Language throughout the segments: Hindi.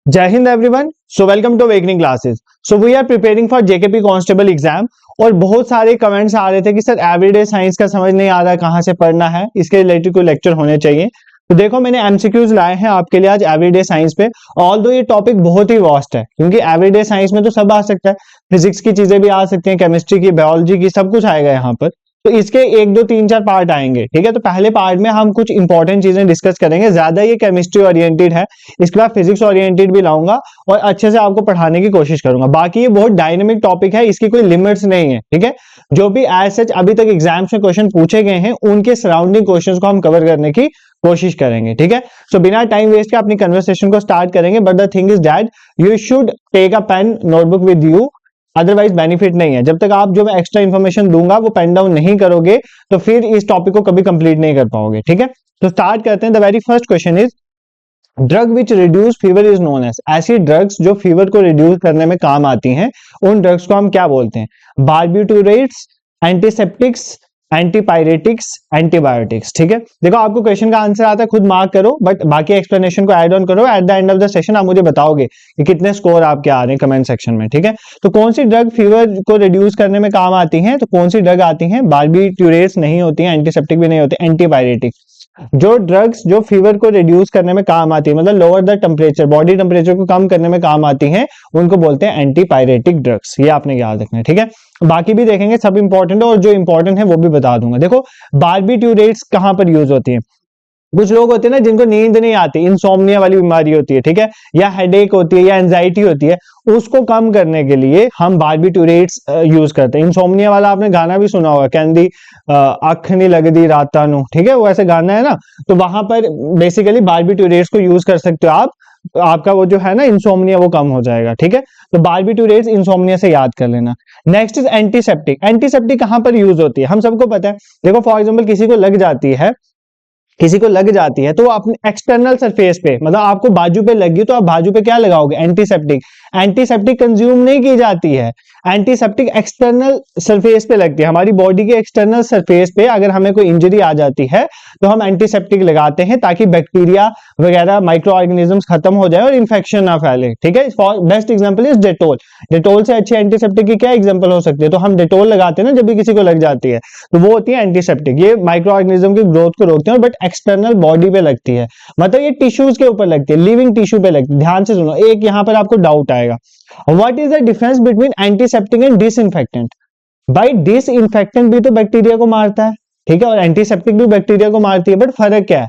जय हिंद everyone. So welcome to awakening classes. So we are preparing for JKP constable exam और बहुत सारे कमेंट्स आ रहे थे कि सर एवरीडे साइंस का समझ नहीं आ रहा है, कहां से पढ़ना है, इसके रिलेटेड कोई लेक्चर होने चाहिए। तो देखो मैंने एमसीक्यूज लाए हैं आपके लिए आज एवरीडे साइंस पे। ऑल्दो ये टॉपिक बहुत ही वास्ट है क्योंकि एवरीडे साइंस में तो सब आ सकता है, फिजिक्स की चीजें भी आ सकती हैं, केमिस्ट्री की, बायोलॉजी की, सब कुछ आएगा यहाँ पर। तो इसके एक दो तीन चार पार्ट आएंगे, ठीक है। तो पहले पार्ट में हम कुछ इंपॉर्टेंट चीजें डिस्कस करेंगे, ज्यादा ये केमिस्ट्री ओरिएंटेड है। इसके बाद फिजिक्स ओरिएंटेड भी लाऊंगा और अच्छे से आपको पढ़ाने की कोशिश करूंगा। बाकी ये बहुत डायनेमिक टॉपिक है, इसकी कोई लिमिट्स नहीं है, ठीक है। जो भी एज सच अभी तक एग्जाम्स में क्वेश्चन पूछे गए हैं उनके सराउंडिंग क्वेश्चंस को हम कवर करने की कोशिश करेंगे, ठीक है। सो बिना टाइम वेस्ट के अपनी कन्वर्सेशन को स्टार्ट करेंगे। But the thing is that you should take a pen notebook with you, otherwise benefit नहीं है। जब तक आप जो मैं एक्स्ट्रा इन्फॉर्मेशन दूंगा वो पेन डाउन नहीं करोगे तो फिर इस टॉपिक को कभी कंप्लीट नहीं कर पाओगे, ठीक है। तो स्टार्ट करते हैं। The very first question is drug which reduce fever is known as. ऐसी ड्रग्स जो फीवर को रिड्यूस करने में काम आती हैं उन ड्रग्स को हम क्या बोलते हैं? बार्बिटूरेट्स, एंटीसेप्टिक्स, एंटीपायरेटिक्स, एंटीबायोटिक्स, ठीक है। देखो आपको क्वेश्चन का आंसर आता है, खुद मार्क करो, बट बाकी एक्सप्लेनेशन को ऐड ऑन करो। At the end of the session आप मुझे बताओगे कि कितने स्कोर आपके आ रहे हैं कमेंट सेक्शन में, ठीक है। तो कौन सी ड्रग फीवर को रिड्यूस करने में काम आती हैं? तो कौन सी ड्रग आती हैं? बार्बिटूरेट्स नहीं होती हैं, एंटीसेप्टिक भी नहीं होते, एंटीबायोटिक्स। जो ड्रग्स जो फीवर को रिड्यूस करने में काम आती है, मतलब lower the temperature, body temperature को कम करने में काम आती हैं, उनको बोलते हैं एंटीपायरेटिक ड्रग्स। ये आपने याद रखना है, ठीक है। बाकी भी देखेंगे, सब इंपॉर्टेंट है और जो इंपॉर्टेंट है वो भी बता दूंगा। देखो बार्बिट्यूरेट्स कहां पर यूज होती है? कुछ लोग होते हैं ना जिनको नींद नहीं आती, इंसोम्निया वाली बीमारी होती है, ठीक है, या हेडेक होती है, या एंजाइटी होती है, उसको कम करने के लिए हम बार्बिट्यूरेट्स यूज करते हैं। इंसोम्निया वाला आपने गाना भी सुना होगा, कहंदी अख नहीं लगदी राता नु, ठीक है, वो ऐसे गाना है ना। तो वहां पर बेसिकली बार्बिट्यूरेट्स को यूज कर सकते हो आप, आपका वो जो है ना इंसोम्निया वो कम हो जाएगा, ठीक है। तो बार्बिट्यूरेट्स इंसोम्निया से याद कर लेना। Next is antiseptic. एंटीसेप्टिक कहां पर यूज होती है? हम सबको पता है। देखो फॉर एग्जांपल किसी को लग जाती है तो अपने एक्सटर्नल सरफेस पे, मतलब आपको बाजू पे लगी तो आप बाजू पे क्या लगाओगे? एंटीसेप्टिक। एंटीसेप्टिक कंज्यूम नहीं की जाती है, एंटीसेप्टिक एक्सटर्नल सरफेस पे लगती है। हमारी बॉडी के एक्सटर्नल सरफेस पे अगर हमें कोई इंजरी आ जाती है तो हम एंटीसेप्टिक लगाते हैं ताकि बैक्टीरिया वगैरह माइक्रो ऑर्गेनिजम्स खत्म हो जाए और इन्फेक्शन ना फैले, ठीक है। Best example is Dettol. Dettol से अच्छी एंटीसेप्टिक की क्या एग्जांपल हो सकती है? तो हम डेटोल लगाते हैं ना जब भी किसी को लग जाती है, तो वो होती है एंटीसेप्टिक। ये माइक्रो ऑर्गेनिज्म की ग्रोथ को रोकते हैं, बट एक्सटर्नल बॉडी पे लगती है, मतलब ये टिश्यूज के ऊपर लगती है, लिविंग टिश्यू पे लगती है। ध्यान से सुनो, एक यहां पर आपको डाउट आएगा, what is the difference between antiseptic and disinfectant? भाई डिसइंफेक्टेंट भी तो बैक्टीरिया को मारता है, ठीक है, और एंटीसेप्टिक भी बैक्टीरिया को मारती है, बट फर्क क्या है?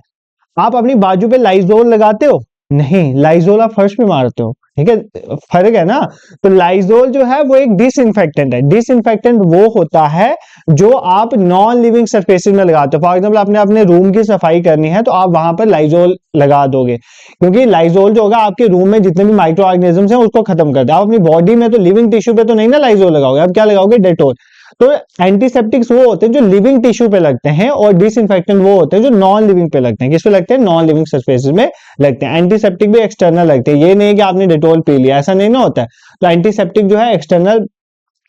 आप अपनी बाजू पे लाइजोल लगाते हो? नहीं, लाइजोल आप फर्श पे मारते हो, ठीक है, फर्क है ना। तो लाइजोल जो है वो एक डिसइंफेक्टेंट है। डिसइंफेक्टेंट वो होता है जो आप नॉन लिविंग सरफेसेस में लगाते हो। फॉर एग्जांपल आपने अपने रूम की सफाई करनी है तो आप वहां पर लाइजोल लगा दोगे, क्योंकि लाइजोल जो होगा आपके रूम में जितने भी माइक्रो ऑर्गेनिजम्स हैं उसको खत्म कर दे। आप अपनी बॉडी में तो लिविंग टिश्यू पे तो नहीं ना लाइजोल लगाओगे, आप क्या लगाओगे? डेटोल। तो एंटीसेप्टिक्स वो होते हैं जो लिविंग टिश्यू पे लगते हैं और डिसइंफेक्टेंट वो होते हैं जो नॉन लिविंग पे लगते हैं। किस पे लगते हैं? नॉन लिविंग सरफेसेस में लगते हैं। एंटीसेप्टिक भी एक्सटर्नल लगते हैं, ये नहीं है कि आपने डेटोल पी लिया, ऐसा नहीं ना होता है। तो एंटीसेप्टिक जो है एक्सटर्नल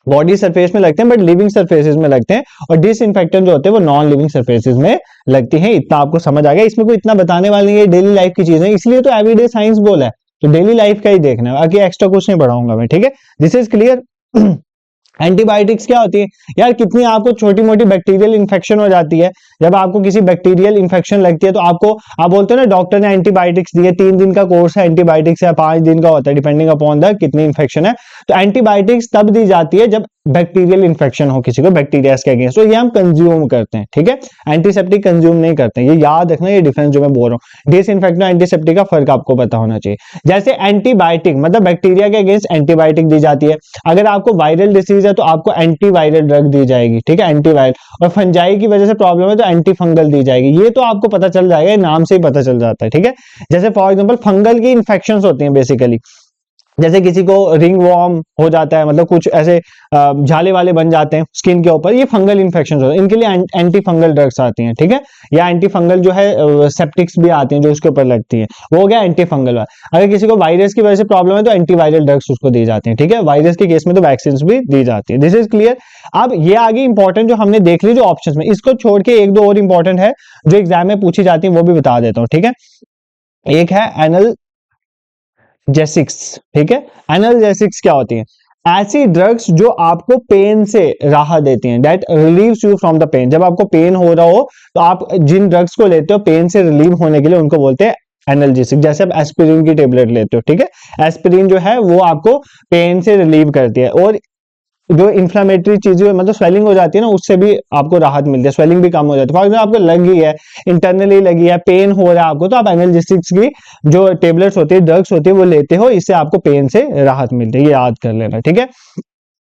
बॉडी सरफेस में लगते हैं, बट लिविंग सरफेसेस में लगते हैं, और डिसइंफेक्टेंट जो होते हैं वो नॉन लिविंग सरफेसेस में लगती हैं। इतना आपको समझ आ गया? इसमें कोई इतना बताने वाली नहीं है, डेली लाइफ की चीजें, इसलिए तो एवरीडे साइंस बोला है, तो डेली लाइफ का ही देखना है, बाकी एक्स्ट्रा कुछ नहीं पढ़ाऊंगा मैं, ठीक है। This is clear. एंटीबायोटिक्स क्या होती है यार? कितनी आपको छोटी मोटी बैक्टीरियल इंफेक्शन हो जाती है, जब आपको किसी बैक्टीरियल इंफेक्शन लगती है तो आपको, आप बोलते हो ना डॉक्टर ने एंटीबायोटिक्स दिए, 3 दिन का कोर्स है एंटीबायोटिक्स या 5 दिन का होता है, डिपेंडिंग अपॉन द कितनी इंफेक्शन है। तो एंटीबायोटिक्स तब दी जाती है जब बैक्टीरियल इंफेक्शन हो किसी को, बैक्टीरिया के अगेंस्ट, तो ये हम कंज्यूम करते हैं, ठीक है। एंटीसेप्टिक कंज्यूम नहीं करते हैं, ये याद रखना, ये डिफरेंस जो मैं बोल रहा हूँ। डिसइंफेक्टेंट और एंटीसेप्टिक का फर्क आपको पता होना चाहिए। जैसे एंटीबायोटिक मतलब बैक्टीरिया के अगेंस्ट एंटीबायोटिक दी जाती है। अगर आपको वायरल डिसीज है तो आपको एंटीवायरल ड्रग दी जाएगी, ठीक है, एंटीवायरल। और फंजाई की वजह से प्रॉब्लम है तो एंटी फंगल दी जाएगी। ये तो आपको पता चल जाएगा, नाम से ही पता चल जाता है, ठीक है। जैसे फॉर एग्जांपल फंगल की इंफेक्शंस होती हैं बेसिकली, जैसे किसी को रिंग वॉर्म हो जाता है, मतलब कुछ ऐसे झाले वाले बन जाते हैं स्किन के ऊपर, ये फंगल इंफेक्शन होते हैं, इनके लिए एंटी फंगल ड्रग्स आती हैं, ठीक है। या एंटी फंगल जो है सेप्टिक्स भी आती हैं जो उसके ऊपर लगती हैं, वो हो गया एंटी फंगल। अगर किसी को वायरस की वजह से प्रॉब्लम है तो एंटीवायरल ड्रग्स उसको दी जाती हैं, ठीक है। वायरस के केस में तो वैक्सीन भी दी जाती है। This is clear. अब ये आगे इंपॉर्टेंट जो हमने देख ली जो ऑप्शन में, इसको छोड़ के एक दो और इंपॉर्टेंट है जो एग्जाम में पूछी जाती है, वो भी बता देता हूँ, ठीक है। एक है एनल एनाल्जेसिक्स, ठीक है। एनाल्जेसिक्स क्या होती है? ऐसी ड्रग्स जो आपको पेन से राहत देती हैं, that relieves you from the pain. जब आपको पेन हो रहा हो तो आप जिन ड्रग्स को लेते हो पेन से रिलीव होने के लिए, उनको बोलते हैं एनाल्जेसिक। जैसे आप एस्पिरिन की टेबलेट लेते हो, ठीक है, एस्पिरिन जो है वो आपको पेन से रिलीव करती है, और जो इन्फ्लामेटरी चीजें मतलब स्वेलिंग हो जाती है ना, उससे भी आपको राहत मिलती है, स्वेलिंग भी कम हो जाती है। फॉर एग्जाम्पल आपको लगी है, इंटरनली लगी है, पेन हो रहा है आपको, तो आप एनाल्जेसिक्स की जो टेबलेट्स होती है, ड्रग्स होती है, वो लेते हो, इससे आपको पेन से राहत मिलती है। ये याद कर लेना, ठीक है।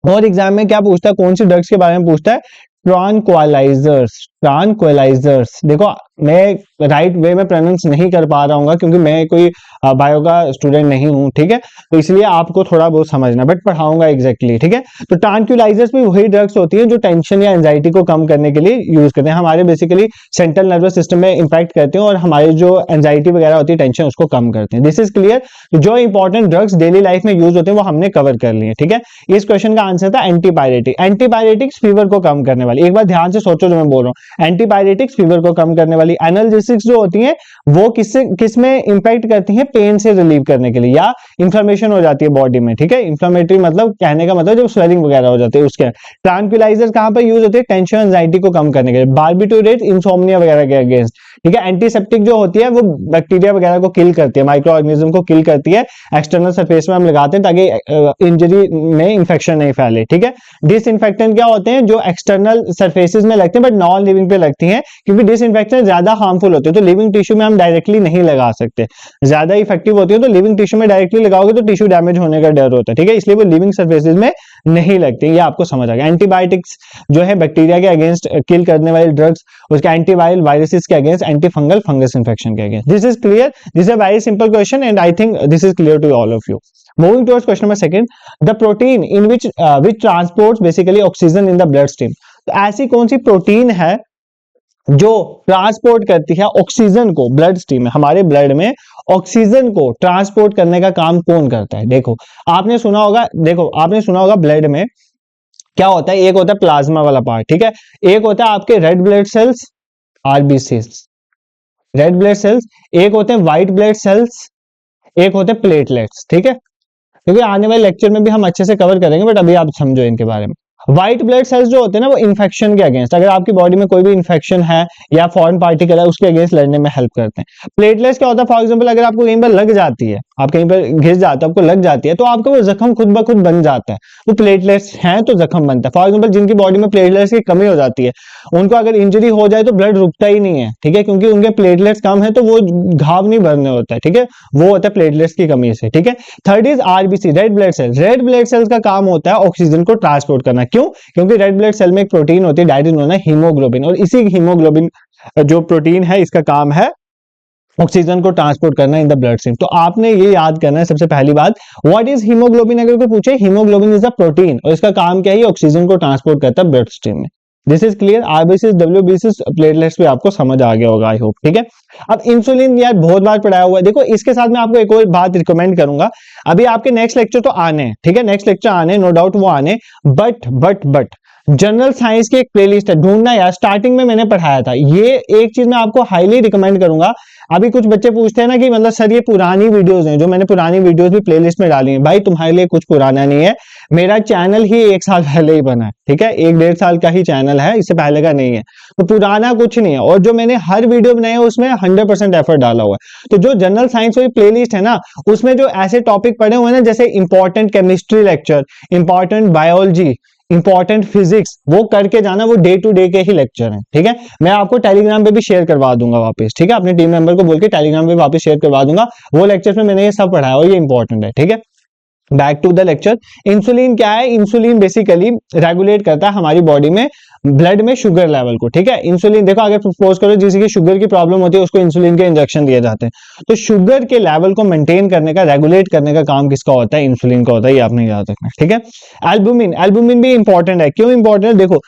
और एग्जाम में क्या पूछता है, कौन सी ड्रग्स के बारे में पूछता है? ट्रांक्विलाइजर्स, ट्रांक्विलाइजर्स। देखो मैं राइट वे में प्रोनाउंस नहीं कर पा रहा हूँ क्योंकि मैं कोई बायो का स्टूडेंट नहीं हूँ, ठीक है, तो इसलिए आपको थोड़ा बहुत समझना, बट पढ़ाऊंगा एग्जैक्टली, ठीक है। तो ट्रांक्विलाइजर्स भी वही ड्रग्स होती है जो टेंशन या एंजाइटी को कम करने के लिए यूज करते हैं, हमारे बेसिकली सेंट्रल नर्वस सिस्टम में इंपैक्ट करते हैं, और हमारी जो एंजाइटी वगैरह होती है, टेंशन, उसको कम करते हैं। This is clear. जो इंपॉर्टेंट ड्रग्स डेली लाइफ में यूज होते हैं वो हमने कवर कर लिए, ठीक है। इस क्वेश्चन का आंसर था एंटीपायरेटिक। एंटीपायरेटिक्स फीवर को कम करने वाली, एक बार ध्यान से सोचो जो मैं बोल रहा हूँ, एंटीपायरेटिक्स फीवर को कम करने वाली। एनाल्जेसिक्स जो होती हैं वो किस में इंपैक्ट करती हैं? पेन से रिलीव करने के लिए, या इंफ्लेमेशन हो जाती है बॉडी में, ठीक है। इंफ्लेमेटरी मतलब कहने का मतलब जब स्वेलिंग वगैरह हो जाती है उसके। ट्रांक्विलाइजर कहां पर यूज होते हैं? टेंशन एंजाइटी को कम करने के लिए, बार्बिटूरेट इंसोम्निया वगैरह के अगेंस्ट, ठीक है। एंटीसेप्टिक जो होती है वो बैक्टीरिया वगैरह को किल करती है, माइक्रो ऑर्गेनिज्म को किल करती है, एक्सटर्नल सरफेस में हम लगाते हैं ताकि इंजरी में इंफेक्शन नहीं फैले, ठीक है। डिसइंफेक्टेंट क्या होते हैं? जो एक्सटर्नल सरफेसेस में लगते हैं बट नॉन लिविंग पे लगती हैं, क्योंकि डिसइंफेक्टेंट ज्यादा हार्मफुल होते हैं, तो लिविंग टिश्यू में हम डायरेक्टली नहीं लगा सकते, ज्यादा इफेक्टिव होती है तो लिविंग टिश्यू में डायरेक्टली लगाओगे तो टिश्यू डैमेज होने का डर होता है, ठीक है, इसलिए वो लिविंग सर्फेसिस में नहीं लगती। ये आपको समझ आ गया। एंटीबायोटिक्स जो है बैक्टीरिया के अगेंस्ट किल करने वाले ड्रग्स, उसके एंटीवायरल वायरसेस के against, antifungal fungus infection के against. This is clear. This is a very simple question and I think this is clear to all of you. Moving towards question number second, the protein in which transports basically oxygen in the blood stream। तो ऐसी कौन सी प्रोटीन है जो ट्रांसपोर्ट करती है ऑक्सीजन को ब्लड स्ट्रीम में, हमारे ब्लड में ऑक्सीजन को ट्रांसपोर्ट करने का काम कौन करता है? देखो आपने सुना होगा ब्लड में क्या होता है, एक होता है प्लाज्मा वाला पार्ट, ठीक है, एक होता है आपके red blood sales, RBCs, red blood sales, एक होते हैं व्हाइट ब्लड सेल्स, एक होते हैं प्लेटलेट्स, ठीक है, क्योंकि आने वाले लेक्चर में भी हम अच्छे से कवर करेंगे, बट अभी आप समझो इनके बारे में। व्हाइट ब्लड सेल्स जो होते हैं ना, वो इन्फेक्शन के अगेंस्ट, अगर आपकी बॉडी में कोई भी इन्फेक्शन है या फॉरेन पार्टिकल है उसके अगेंस्ट लड़ने में हेल्प करते हैं। प्लेटलेट्स क्या होता है? फॉर एग्जांपल अगर आपको कहीं पर लग जाती है, आप कहीं पर घिस जाते हो, आपको लग जाती है, तो आपको वो जख्म खुद ब खुद बन जाता है, वो प्लेटलेट्स हैं तो जख्म बनता है। फॉर एग्जाम्पल जिनकी बॉडी में प्लेटलेट्स की कमी हो जाती है, उनको अगर इंजरी हो जाए तो ब्लड रुकता ही नहीं है, ठीक है, क्योंकि उनके प्लेटलेट्स कम है तो वो घाव नहीं भरने होता है, ठीक है, वो होता है प्लेटलेट्स की कमी से, ठीक है। Third is RBC, red blood cell. Red blood cells का काम होता है ऑक्सीजन को ट्रांसपोर्ट करना। क्यों? क्योंकि रेड ब्लड सेल में एक प्रोटीन होती है, that is known as haemoglobin, और इसी हीमोग्लोबिन जो प्रोटीन है इसका काम है ऑक्सीजन को ट्रांसपोर्ट करना इन द ब्लड स्ट्रीम। तो आपने ये याद करना है सबसे पहली बात, व्हाट इज हीमोग्लोबिन, अगर कोई पूछे, हीमोग्लोबिन इज अ प्रोटीन और इसका काम क्या है? ऑक्सीजन को ट्रांसपोर्ट करता है ब्लड स्ट्रीम में। This is clear. RBC, WBC, platelets भी आपको समझ आ गया होगा, आई होप, ठीक है। अब इंसुलिन यार बहुत बार पढ़ाया हुआ है, देखो इसके साथ मैं आपको एक और बात रिकमेंड करूंगा, अभी आपके नेक्स्ट लेक्चर तो आने हैं, ठीक है, नेक्स्ट लेक्चर आने, नो डाउट वो आने, बट जनरल साइंस की एक प्लेलिस्ट है, ढूंढना यार, स्टार्टिंग में मैंने पढ़ाया था, ये एक चीज मैं आपको हाईली रिकमेंड करूंगा। अभी कुछ बच्चे पूछते हैं ना कि मतलब सर ये पुरानी वीडियोस हैं, जो मैंने पुरानी वीडियोस भी प्लेलिस्ट में डाली हैं, भाई तुम्हारे लिए कुछ पुराना नहीं है, मेरा चैनल ही 1 साल पहले ही बना है, ठीक है, 1-1.5 साल का ही चैनल है, इससे पहले का नहीं है, तो पुराना कुछ नहीं है, और जो मैंने हर वीडियो बनाई है उसमें 100% एफर्ट डाला हुआ है। तो जो जनरल साइंस वाली प्लेलिस्ट है ना, उसमें जो ऐसे टॉपिक पढ़े हुए हैं ना, जैसे important chemistry lecture, important biology, important physics, वो करके जाना, वो डे टू डे के ही लेक्चर हैं, ठीक है। मैं आपको टेलीग्राम पे भी शेयर करवा दूंगा वापस, ठीक है, अपने टीम मेंबर को बोल के टेलीग्राम पे वापस शेयर करवा दूंगा, वो लेक्चर में मैंने ये सब पढ़ाया और ये इंपॉर्टेंट है, ठीक है। Back to the lecture. Insulin क्या है? इंसुलिन बेसिकली रेगुलेट करता है हमारी बॉडी में ब्लड में शुगर लेवल को, ठीक है। इंसुलिन देखो, अगर सपोज करो जिसे की शुगर की प्रॉब्लम होती है, उसको इंसुलिन के इंजेक्शन दिए जाते हैं, तो शुगर के लेवल को मेंटेन करने का, रेगुलेट करने का काम किसका होता है? इंसुलिन का होता है, ये आपने याद रखना है, ठीक है। एल्बुमिन, एल्बुमिन भी इंपॉर्टेंट है। क्यों इंपॉर्टेंट है? देखो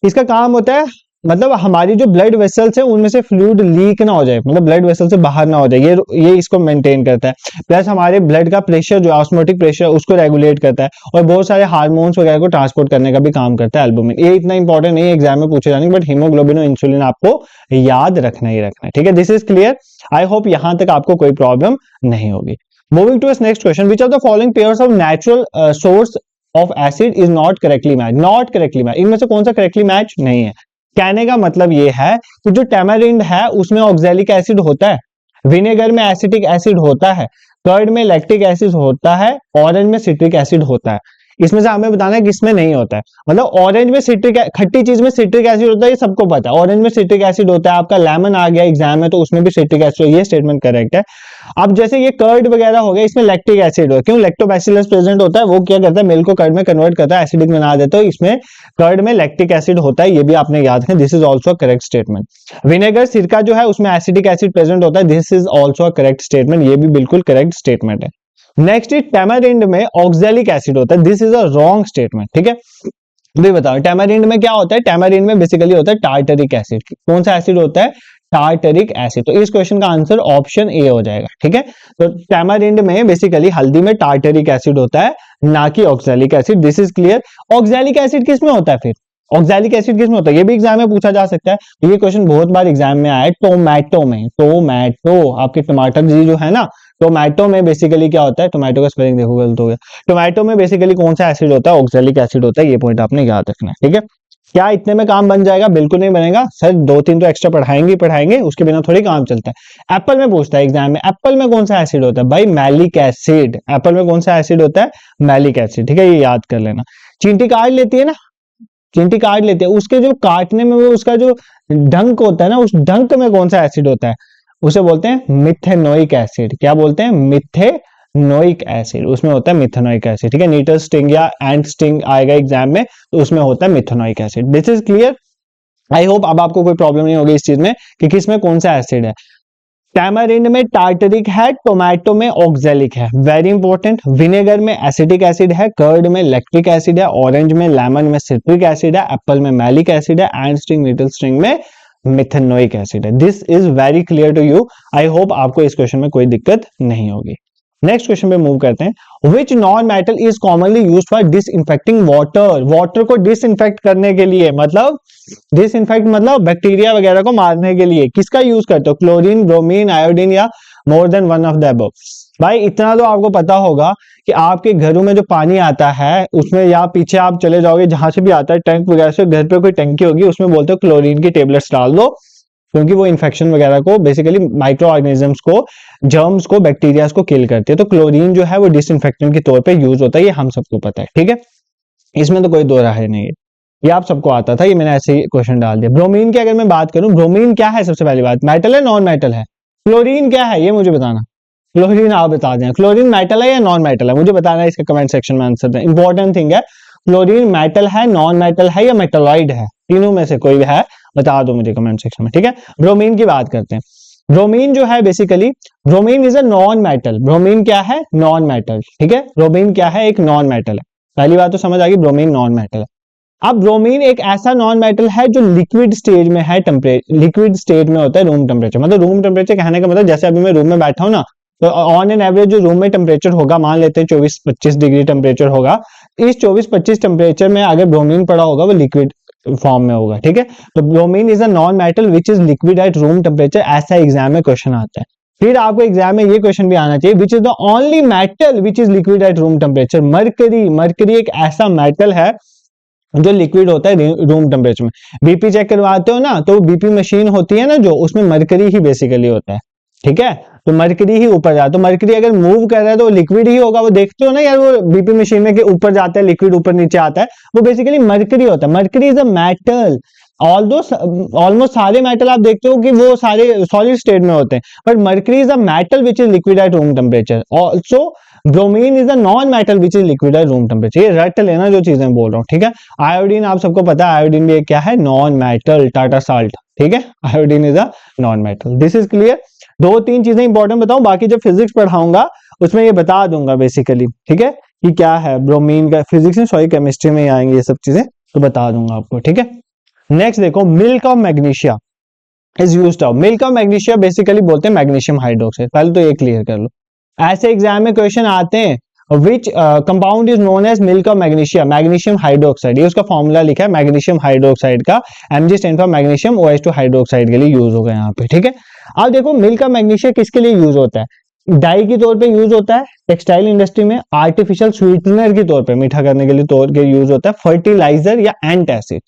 इसका काम होता है, मतलब हमारी जो ब्लड वेसल्स है उनमें से फ्लूइड लीक ना हो जाए, मतलब ब्लड वेसल से बाहर ना हो जाए, ये इसको मेंटेन करता है। प्लस हमारे ब्लड का प्रेशर, जो ऑस्मोटिक प्रेशर, उसको रेगुलेट करता है, और बहुत सारे हार्मोन्स वगैरह को ट्रांसपोर्ट करने का भी काम करता है एल्बुमिन। ये इतना इंपॉर्टेंट नहीं है एग्जाम में पूछे जाने, बट हीमोग्लोबिन और इंसुलिन आपको याद रखना ही रखना है, ठीक है। This is clear. I hope यहां तक आपको कोई प्रॉब्लम नहीं होगी। Moving to next question, which of the following pairs of natural source of acid is not correctly match, not correctly match, इनमें से कौन सा करेक्टली मैच नहीं है। कहने का मतलब ये है कि जो टैमारिंड है उसमें ऑक्सैलिक एसिड होता है, विनेगर में एसिटिक एसिड होता है, कर्ड में लैक्टिक एसिड होता है, ऑरेंज में सिट्रिक एसिड होता है। इसमें से हमें बताना है कि इसमें नहीं होता है। मतलब ऑरेंज में सिट्रिक, खट्टी चीज में सिट्रिक एसिड होता है, ये सबको पता है, ऑरेंज में सिट्रिक एसिड होता है। आपका लेमन आ गया एग्जाम में तो उसमें भी सिट्रिक एसिड, ये स्टेटमेंट करेक्ट है। अब जैसे ये कर्ड वगैरह हो गया, इसमें लैक्टिक एसिड हो, क्यों, लैक्टोबैसिलस प्रेजेंट होता है, वो क्या करता है, मिल्क को कर्ड में कन्वर्ट करता है, एसिडिक बना देता है, तो इसमें कर्ड में लैक्टिक एसिड होता है, ये भी आपने याद रखना, this is also correct statement. Vinegar, सिरका जो है उसमें एसिडिक एसिड प्रेजेंट होता है, this is also correct statement, ये भी बिल्कुल करेक्ट स्टेटमेंट है। नेक्स्ट इज टैमारिंड में ऑक्सैलिक एसिड होता है, this is a wrong statement, ठीक है। तो बताओ टैमारिंड में क्या होता है, टैमारिंड में बेसिकली होता है टार्टरिक एसिड। कौन सा एसिड होता है, टार्टरिक एसिड। तो इस क्वेश्चन का आंसर ऑप्शन ए हो जाएगा, ठीक है। तो टैमारिंड में बेसिकली हल्दी में टार्टरिक एसिड होता है, ना कि oxalic acid, this is clear. Oxalic acid किस में होता है फिर, ऑक्सैलिक एसिड किस में होता है, ये भी एग्जाम में पूछा जा सकता है। ये क्वेश्चन बहुत बार एग्जाम में आया है, टोमेटो में, टोमेटो आपके टमाटर जी जो है ना, टोमेटो में बेसिकली क्या होता है, टोमेटो का स्पेलिंग देखो गलत हो गया, टोमेटो में बेसिकली कौन सा एसिड होता है, ऑक्सैलिक एसिड होता है, ये पॉइंट आपने याद रखना है, ठीक है। क्या इतने में काम बन जाएगा, बिल्कुल नहीं बनेगा सर, 2-3 तो एक्स्ट्रा पढ़ाएंगे, उसके बिना थोड़ी काम चलता है। एप्पल में पूछता है एग्जाम में, एप्पल में कौन सा एसिड होता है भाई, मैलिक एसिड, एप्पल में कौन सा एसिड होता है, मैलिक एसिड, ठीक है, ये याद कर लेना। चींटी काट लेती है ना, चींटी काट लेते हैं, उसके जो काटने में वो उसका जो डंक होता है ना, उस डंक में कौन सा एसिड होता है, उसे बोलते हैं मिथेनोइक एसिड। क्या बोलते हैं, मिथेनोइक एसिड, उसमें होता है मिथेनोइक एसिड, ठीक है। नीटल स्टिंग या एंट स्टिंग आएगा एग्जाम में, तो उसमें होता है methanoic acid, this is clear. I hope अब आपको कोई प्रॉब्लम नहीं होगी इस चीज में कि किसमें कौन सा एसिड है। टैमारिंड में टार्टरिक है, टोमेटो में ऑक्सैलिक है, वेरी इंपॉर्टेंट। विनेगर में एसिटिक एसिड है, कर्ड में लैक्टिक एसिड है, ऑरेंज में, लेमन में सिट्रिक एसिड है, एप्पल में मैलिक एसिड है, एंड स्टिंग, नीटल स्टिंग में मिथेनोइक एसिड है। This is very clear to you. I hope आपको इस क्वेश्चन में कोई दिक्कत नहीं होगी। नेक्स्ट क्वेश्चन पे मूव करते हैं। Which non metal is commonly used for disinfecting water, water को डिसइंफेक्ट करने के लिए, मतलब डिसइंफेक्ट मतलब बैक्टीरिया वगैरह को मारने के लिए किसका यूज करते हो, क्लोरीन, ब्रोमीन, आयोडीन या more than one of the above. भाई इतना तो आपको पता होगा कि आपके घरों में जो पानी आता है उसमें, या पीछे आप चले जाओगे जहां से भी आता है टैंक वगैरह से, घर पे कोई टंकी होगी उसमें बोलते हो क्लोरीन की टेबलेट्स डाल दो, क्योंकि वो इन्फेक्शन वगैरह को, बेसिकली माइक्रो ऑर्गेनिजम्स को, जर्म्स को, बैक्टीरिया को किल करती है। तो क्लोरीन जो है वो डिसइंफेक्टेंट के तौर पे यूज होता है, ये हम सबको पता है, ठीक है, इसमें तो कोई दो राय नहीं है, ये आप सबको आता था, ये मैंने ऐसे ही क्वेश्चन डाल दिया। ब्रोमीन की अगर मैं बात करूं, ब्रोमीन क्या है, सबसे पहली बात, मेटल है नॉन मेटल है, क्लोरीन क्या है ये मुझे बताना, क्लोरीन आप बता दें, क्लोरीन मेटल है या नॉन मेटल है, मुझे बताना है, इसका कमेंट सेक्शन में आंसर दें। इंपॉर्टेंट थिंग है, क्लोरीन मेटल है, नॉन मेटल है या मेटलॉइड है, तीनों में से कोई है, बता दो मुझे कमेंट सेक्शन में, ठीक है। ब्रोमीन की बात करते हैं। ब्रोमीन जो है basically, bromine is a non metal, bromine क्या है, नॉन मेटल, ठीक है, ब्रोमीन क्या है, एक नॉन मेटल है, पहली बात तो समझ आ गई, ब्रोमीन नॉन मेटल है। अब ब्रोमीन एक ऐसा नॉन मेटल है जो लिक्विड स्टेज में है, लिक्विड स्टेज में होता है रूम टेम्परेचर, मतलब रूम टेम्परेचर कहने का मतलब, जैसे अभी मैं रूम में बैठा हूं ना, तो ऑन एन एवरेज जो रूम में टेम्परेचर होगा, मान लेते हैं 24-25 डिग्री टेम्परेचर होगा, इस 24-25 टेम्परेचर में अगर ब्रोमीन पड़ा होगा वो लिक्विड फॉर्म में होगा, ठीक है। तो bromine is a non metal which is liquid at room temperature, ऐसा एग्जाम में क्वेश्चन आता है। फिर आपको एग्जाम में ये क्वेश्चन भी आना चाहिए, which is the only metal which is liquid at room temperature, mercury, mercury एक ऐसा मेटल है जो लिक्विड होता है रूम टेम्परेचर में। बीपी चेक करवाते हो ना, तो बीपी मशीन होती है ना जो, उसमें मरकरी ही बेसिकली होता है, ठीक है, तो मरकरी ही ऊपर जाता है, तो मरकरी अगर मूव कर रहा है तो लिक्विड ही होगा, वो देखते हो ना यार, वो बीपी मशीन में के ऊपर जाता है लिक्विड, ऊपर नीचे आता है, वो बेसिकली मरकरी होता है। Mercury is a metal, almost सारे मेटल आप देखते हो कि वो सारे सॉलिड स्टेट में होते हैं, but mercury is a metal which is liquid at room temperature. Also bromine is a non metal which is liquid at room temperature, ये रट लेना जो चीजें बोल रहा हूँ, ठीक है। आयोडीन आप सबको पता है, आयोडीन भी एक क्या है, नॉन मेटल, टाटा साल्ट, ठीक है, iodine is a non metal, this is clear. 2-3 चीजें इंपॉर्टेंट बताऊं, बाकी जब फिजिक्स पढ़ाऊंगा उसमें ये बता दूंगा बेसिकली, ठीक है, कि क्या है ब्रोमीन का, फिजिक्स में सॉरी केमिस्ट्री में आएंगे ये सब चीजें, तो बता दूंगा आपको, ठीक है। नेक्स्ट देखो, milk of magnesia is used of, milk of magnesia basically बोलते हैं मैग्नीशियम हाइड्रोक्साइड, पहले तो ये क्लियर कर लो, ऐसे एग्जाम में क्वेश्चन आते हैं, which compound is known as milk of magnesia, magnesium hydroxide, ये उसका फॉर्मूला लिखा है मैग्नीशियम हाइड्रोक्साइड का, Mg stand for magnesium OH2 hydroxide के लिए यूज होगा यहाँ पे, ठीक है। अब देखो मिल्क ऑफ मैग्नीशिया किसके लिए यूज होता है, डाई के तौर पे यूज होता है टेक्सटाइल इंडस्ट्री में, आर्टिफिशियल स्वीटनर के तौर पे मीठा करने के लिए तौर के यूज होता है, फर्टिलाइजर या एंट एसिड।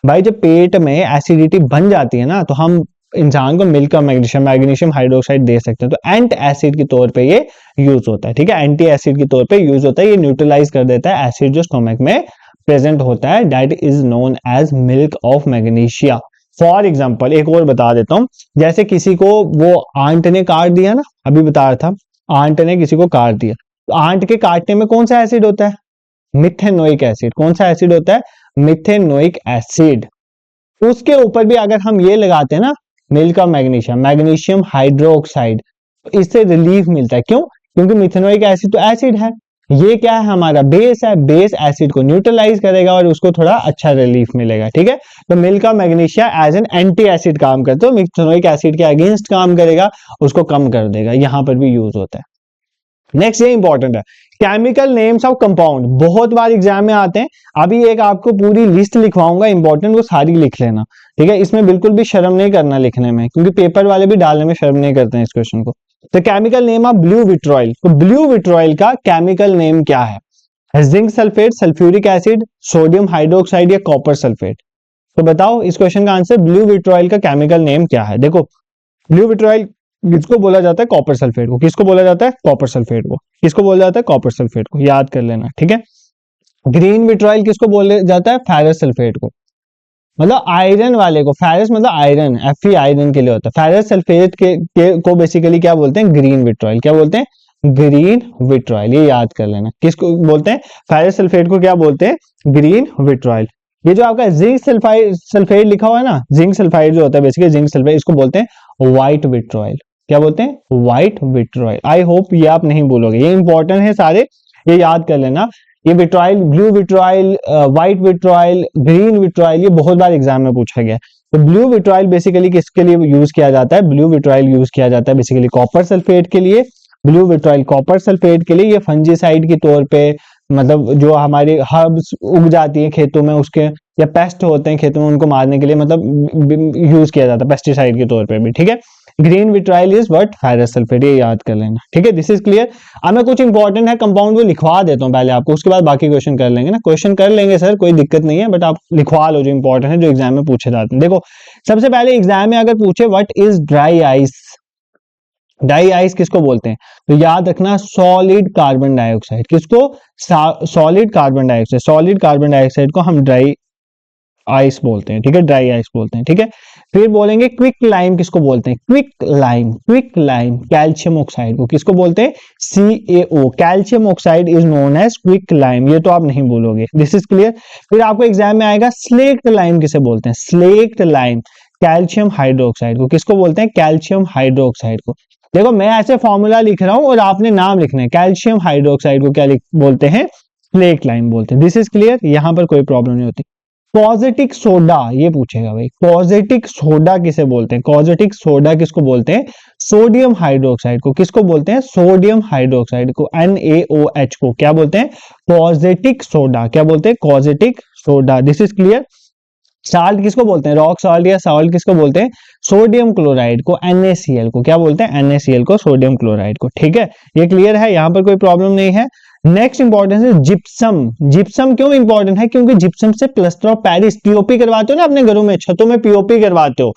भाई जब पेट में एसिडिटी बन जाती है ना तो हम इंसान को मिल्क का मैग्नीशियम हाइड्रोक्साइड दे सकते हैं, तो एंट एसिड के तौर पे ये यूज होता है, ठीक है, एंटी एसिड के तौर पे यूज होता है, ये न्यूट्रलाइज कर देता है एसिड जो स्टोमक में प्रेजेंट होता है, that is known as milk of magnesia. For example एक और बता देता हूं, जैसे किसी को वो आंट ने काट दिया ना, अभी बता रहा था, आंट ने किसी को काट दिया, तो आंट के काटने में कौन सा एसिड होता है, मिथेनोइक एसिड। कौन सा एसिड होता है, मिथेनोइक एसिड। उसके ऊपर भी अगर हम ये लगाते हैं ना मिल्क का मैग्नीशियम हाइड्रोक्साइड, तो इससे रिलीफ मिलता है। क्यों, क्योंकि मिथेनोइक एसिड तो एसिड है, ये क्या है हमारा बेस है, बेस एसिड को न्यूट्रलाइज करेगा और उसको थोड़ा अच्छा रिलीफ मिलेगा, ठीक है। तो मिल्क का magnesia as an anti acid काम करता है, मिथेनोइक एसिड के अगेंस्ट काम करेगा, उसको कम कर देगा, यहां पर भी यूज होता है। नेक्स्ट ये इंपॉर्टेंट है, केमिकल नेम्स ऑफ कंपाउंड, बहुत बार एग्जाम में आते हैं। अभी एक आपको पूरी लिस्ट लिखवाऊंगा इंपॉर्टेंट, वो सारी लिख लेना, ठीक है, इसमें बिल्कुल भी शर्म नहीं करना लिखने में, क्योंकि पेपर वाले भी डालने में शर्म नहीं करते हैं इस क्वेश्चन को। तो chemical name of blue vitriol, तो ब्लू विट्रॉयल का केमिकल नेम क्या है, zinc sulphate, sulphuric acid, sodium hydroxide या कॉपर सल्फेट। तो बताओ इस क्वेश्चन का आंसर, ब्लू विट्रॉयल का केमिकल नेम क्या है। देखो ब्लू विट्रॉयल किसको बोला जाता है, कॉपर सल्फेट को। किसको बोला जाता है, कॉपर सल्फेट को। किसको बोला जाता है, कॉपर सल्फेट को, याद कर लेना, ठीक है। ग्रीन विट्रॉयल किसको बोला जाता है, फेरस सल्फेट को, मतलब आयरन वाले को, फेरस मतलब आयरन, Fe आयरन के लिए होता है। फेरस सल्फेट को बेसिकली क्या बोलते हैं, ग्रीन विट्रॉयल। क्या बोलते हैं, ग्रीन विट्रॉयल, ये याद कर लेना। किसको बोलते हैं, फेरस सल्फेट को क्या बोलते हैं, ग्रीन विट्रॉयल। ये जो आपका जिंक सल्फाइड लिखा हुआ है ना, जिंक सल्फाइड जो होता है बेसिकली जिंक सल्फाइड, इसको बोलते हैं व्हाइट विट्रॉयल। क्या बोलते हैं, व्हाइट विट्रॉयल। आई होप ये आप नहीं भूलोगे, ये इंपॉर्टेंट है सारे, ये याद कर लेना। ये vitriol, blue vitriol, white vitriol, green vitriol, ये बहुत बार एग्जाम में पूछा गया। तो ब्लू विट्रॉयल बेसिकली किसके लिए यूज किया जाता है, ब्लू विट्रॉयल यूज किया जाता है बेसिकली कॉपर सल्फेट के लिए। ब्लू विट्रॉयल कॉपर सल्फेट के लिए, ये फंजीसाइड के तौर पे, मतलब जो हमारे हर्ब्स उग जाती है खेतों में उसके, या पेस्ट होते हैं खेतों में, उनको मारने के लिए मतलब यूज किया जाता है पेस्टिसाइड के तौर पे भी, ठीक है। Green vitriol is what, ferrous sulphate, ये याद कर लेना, ठीक है। This is clear. अब मैं कुछ इंपॉर्टेंट है कंपाउंड वो लिखवा देता हूं पहले आपको, उसके बाद बाकी क्वेश्चन कर लेंगे ना। क्वेश्चन कर लेंगे सर, कोई दिक्कत नहीं है, बट आप लिखवा लो जो इंपॉर्टेंट है, जो एग्जाम में पूछे जाते हैं। देखो सबसे पहले एग्जाम में अगर पूछे what is dry ice, dry ice किसको बोलते हैं, तो याद रखना सॉलिड कार्बन डाइऑक्साइड। किसको, solid carbon dioxide. Solid carbon dioxide को हम ड्राई आइस बोलते हैं, ठीक है, ड्राई आइस बोलते हैं, ठीक है। फिर बोलेंगे क्विक लाइम किसको बोलते हैं, quick lime. Quick lime calcium oxide को किसको बोलते हैं, CaO, calcium oxide is known as quick lime, ये तो आप नहीं बोलोगे। This is clear. फिर आपको एग्जाम में आएगा स्लेक्ट लाइम किसे बोलते हैं, स्लेक्ट लाइम कैल्शियम हाइड्रोक्साइड को। किसको बोलते हैं, कैल्शियम हाइड्रोक्साइड को। देखो मैं ऐसे फॉर्मूला लिख रहा हूं और आपने नाम लिखना है, कैल्शियम हाइड्रोक्साइड को क्या बोलते हैं, स्लेक्ट लाइम बोलते हैं। दिस इज क्लियर, यहां पर कोई प्रॉब्लम नहीं होती। कॉजेटिक सोडा, ये पूछेगा भाई, कॉजेटिक सोडा किसे बोलते हैं, कॉजेटिक सोडा किसको बोलते हैं, सोडियम हाइड्रोक्साइड को। किसको बोलते हैं, सोडियम हाइड्रोक्साइड को, NaOH को क्या बोलते हैं, कॉजेटिक सोडा। क्या बोलते हैं, caustic soda. This is clear. Salt किसको बोलते हैं, रॉक सॉल्ट या सॉल्ट किसको बोलते हैं, सोडियम क्लोराइड को, NaCl को। क्या बोलते हैं, NaCl को, सोडियम क्लोराइड को, ठीक है। ये क्लियर है, यहां पर कोई प्रॉब्लम नहीं है। नेक्स्ट इंपॉर्टेंस है जिप्सम। जिप्सम क्यों इंपॉर्टेंट है, क्योंकि जिप्सम से प्लास्टर ऑफ पेरिस, पीओपी करवाते हो ना अपने घरों में, छतों में पीओपी करवाते हो,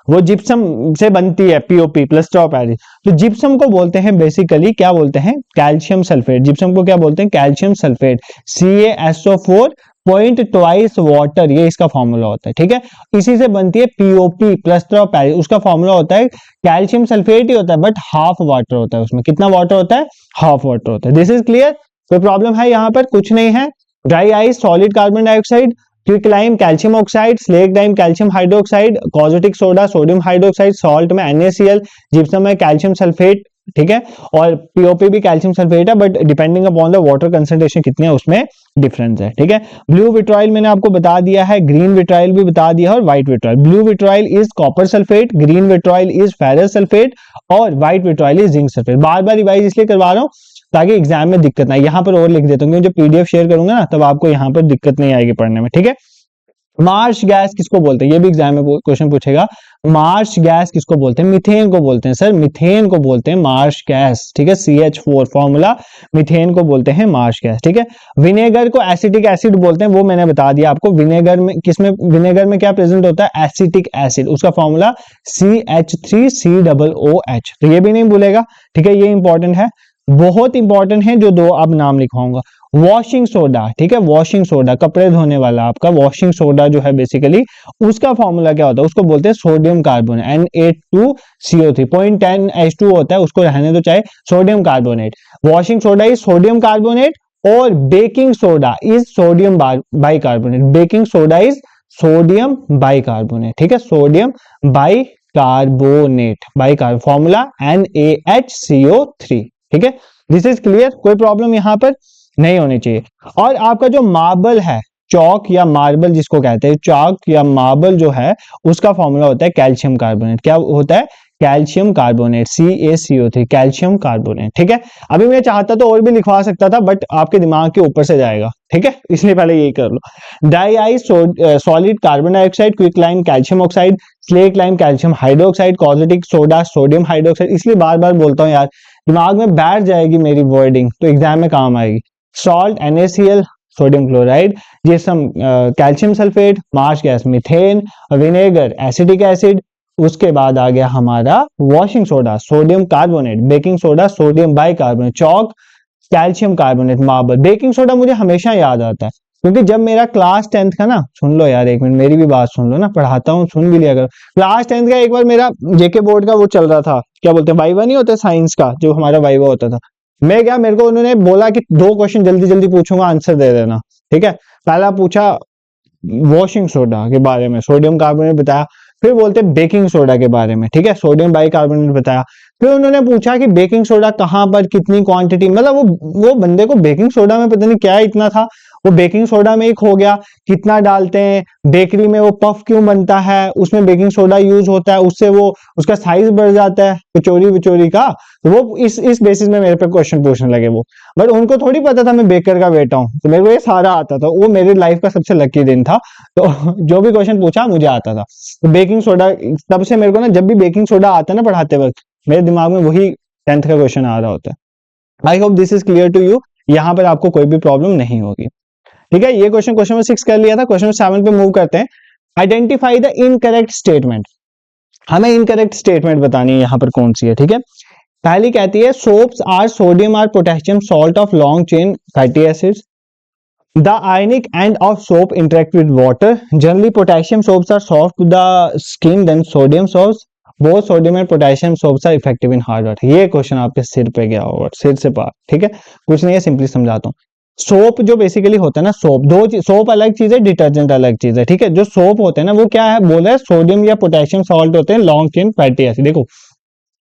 वो जिप्सम से बनती है, पीओपी, प्लास्टर ऑफ पेरिस। तो जिप्सम को बोलते हैं बेसिकली, क्या बोलते हैं, कैल्शियम सल्फेट। जिप्सम को क्या बोलते हैं, calcium sulphate, CaSO4 point twice water, ये इसका फॉर्मूला होता है, ठीक है। इसी से बनती है पीओपी, प्लास्टर ऑफ पेरिस। उसका फॉर्मूला होता है कैल्शियम सल्फेट ही होता है, बट हाफ वाटर होता है उसमें। कितना वाटर होता है, हाफ वाटर होता है। This is clear. कोई प्रॉब्लम है यहाँ पर, कुछ नहीं है। Dry ice solid carbon dioxide, quick lime calcium oxide, slaked lime calcium hydroxide, caustic soda sodium hydroxide, salt में NaCl, जिप्सम में कैल्शियम सल्फेट, ठीक है, और पीओपी भी कैल्शियम सल्फेट है, but depending upon the water concentration कितनी है उसमें डिफरेंस है, ठीक है। ब्लू विट्रॉयल मैंने आपको बता दिया है, ग्रीन विट्रॉयल भी बता दिया है, और white vitriol. Blue vitriol is copper sulphate, green vitriol is ferrous sulphate, और white vitriol is zinc sulphate. बार बार रिवाइज इसलिए करवा रहा हूं ताकि एग्जाम में दिक्कत ना आए। यहां पर और लिख देता हूँ, जब PDF शेयर करूंगा ना तब आपको यहां पर दिक्कत नहीं आएगी पढ़ने में, ठीक है। मार्श गैस किसको बोलते हैं, ये भी एग्जाम में क्वेश्चन पूछेगा। मार्श गैस किसको बोलते हैं, मीथेन को बोलते हैं सर, मीथेन को बोलते हैं मार्श गैस, ठीक है। CH4 फॉर्मूला, मीथेन को बोलते हैं मार्श गैस, ठीक है। विनेगर को एसिटिक एसिड बोलते हैं, वो मैंने बता दिया आपको। विनेगर में किसमें, विनेगर में क्या प्रेजेंट होता है, एसिटिक एसिड, उसका फॉर्मूला CH3COOH, तो ये भी नहीं भूलेगा, ठीक है। ये इंपॉर्टेंट है, बहुत इंपॉर्टेंट है जो दो अब नाम लिखवाऊंगा। वॉशिंग सोडा, ठीक है, वॉशिंग सोडा, कपड़े धोने वाला आपका वॉशिंग सोडा जो है बेसिकली उसका फॉर्मूला क्या होता है, उसको बोलते हैं सोडियम कार्बोनेट, Na2CO3, 0.10H2 होता है, उसको रहने दो चाहे, sodium carbonate. Washing soda is sodium carbonate और baking soda is sodium bicarbonate, baking soda is sodium bicarbonate, ठीक है, sodium bicarbonate, bicarb formula NaHCO3, ठीक है। दिस इज क्लियर, कोई प्रॉब्लम यहां पर नहीं होनी चाहिए। और आपका जो मार्बल है, चौक या मार्बल जिसको कहते हैं, चौक या मार्बल जो है उसका फॉर्मूला होता है कैल्शियम कार्बोनेट, क्या होता है, calcium carbonate, CaCO3, calcium carbonate, ठीक है। अभी मैं चाहता तो और भी लिखवा सकता था बट आपके दिमाग के ऊपर से जाएगा, ठीक है, इसलिए पहले यही कर लो। Dry ice solid carbon dioxide, quick lime calcium oxide, slake lime calcium hydroxide, caustic soda sodium hydroxide, इसलिए बार बार बोलता हूं यार, दिमाग में बैठ जाएगी मेरी वर्डिंग तो एग्जाम में काम आएगी। Salt NaCl, sodium chloride, gypsum calcium sulphate, marsh gas methane, vinegar acetic acid, उसके बाद आ गया हमारा washing soda sodium carbonate, baking soda sodium bicarbonate, chalk calcium carbonate, marble. Baking soda मुझे हमेशा याद आता है क्योंकि जब मेरा क्लास 10th का ना, सुन लो यार एक मिनट, मेरी भी बात सुन लो ना, पढ़ाता हूँ सुन भी लिया करो। क्लास 10th का एक बार मेरा जेके बोर्ड का वो चल रहा था, क्या बोलते हैं, वाइवा नहीं होता साइंस का, जो हमारा वाइवा होता था। मैं क्या, मेरे को उन्होंने बोला कि 2 क्वेश्चन जल्दी जल्दी पूछूंगा, आंसर दे देना, ठीक है। पहला पूछा वॉशिंग सोडा के बारे में, सोडियम कार्बोनेट बताया, फिर बोलते बेकिंग सोडा के बारे में, ठीक है, सोडियम बाइकार्बोनेट बताया। फिर उन्होंने पूछा कि बेकिंग सोडा कहां पर, कितनी क्वांटिटी, मतलब वो बंदे को बेकिंग सोडा में पता नहीं क्या इतना था, वो बेकिंग सोडा में ही खो गया, कितना डालते हैं बेकरी में, वो पफ क्यों बनता है, उसमें बेकिंग सोडा यूज होता है, उससे वो उसका साइज बढ़ जाता है कचौरी विचोरी का। तो वो इस बेसिस में मेरे पे क्वेश्चन पूछने लगे वो, बट उनको थोड़ी पता था मैं बेकर का बेटा हूँ, तो मेरे को ये सारा आता था, वो मेरे लाइफ का सबसे लकी दिन था। तो जो भी क्वेश्चन पूछा मुझे आता था। तो बेकिंग सोडा, तब से मेरे को ना जब भी बेकिंग सोडा आता है ना पढ़ाते वक्त, मेरे दिमाग में वही 10th का क्वेश्चन आ रहा होता है। I hope this is clear to you, यहाँ पर आपको कोई भी प्रॉब्लम नहीं होगी, ठीक है। ये क्वेश्चन नंबर 6 कर लिया था। क्वेश्चन नंबर 7 पे मूव करते हैं। आइडेंटिफाई द इनकरेक्ट स्टेटमेंट, हमें इनकरेक्ट स्टेटमेंट बतानी है यहाँ पर कौन सी है, ठीक है। पहली कहती है soaps are sodium or potassium salt of long chain fatty acids, the ionic end of soap interact with water, generally potassium soaps are soft to the skin then sodium soaps, both sodium and potassium soaps are effective in hard water. ये क्वेश्चन आपके सिर पे गया होगा, सिर से पार, ठीक है, कुछ नहीं है, सिंपली समझाता हूँ। सोप जो बेसिकली होता है ना, सोप सोप अलग चीज है, डिटर्जेंट अलग चीज है, ठीक है। जो सोप होते हैं ना वो क्या है, बोल रहा है सोडियम या पोटेशियम सॉल्ट होते हैं लॉन्ग चेन फैटी एसिड। देखो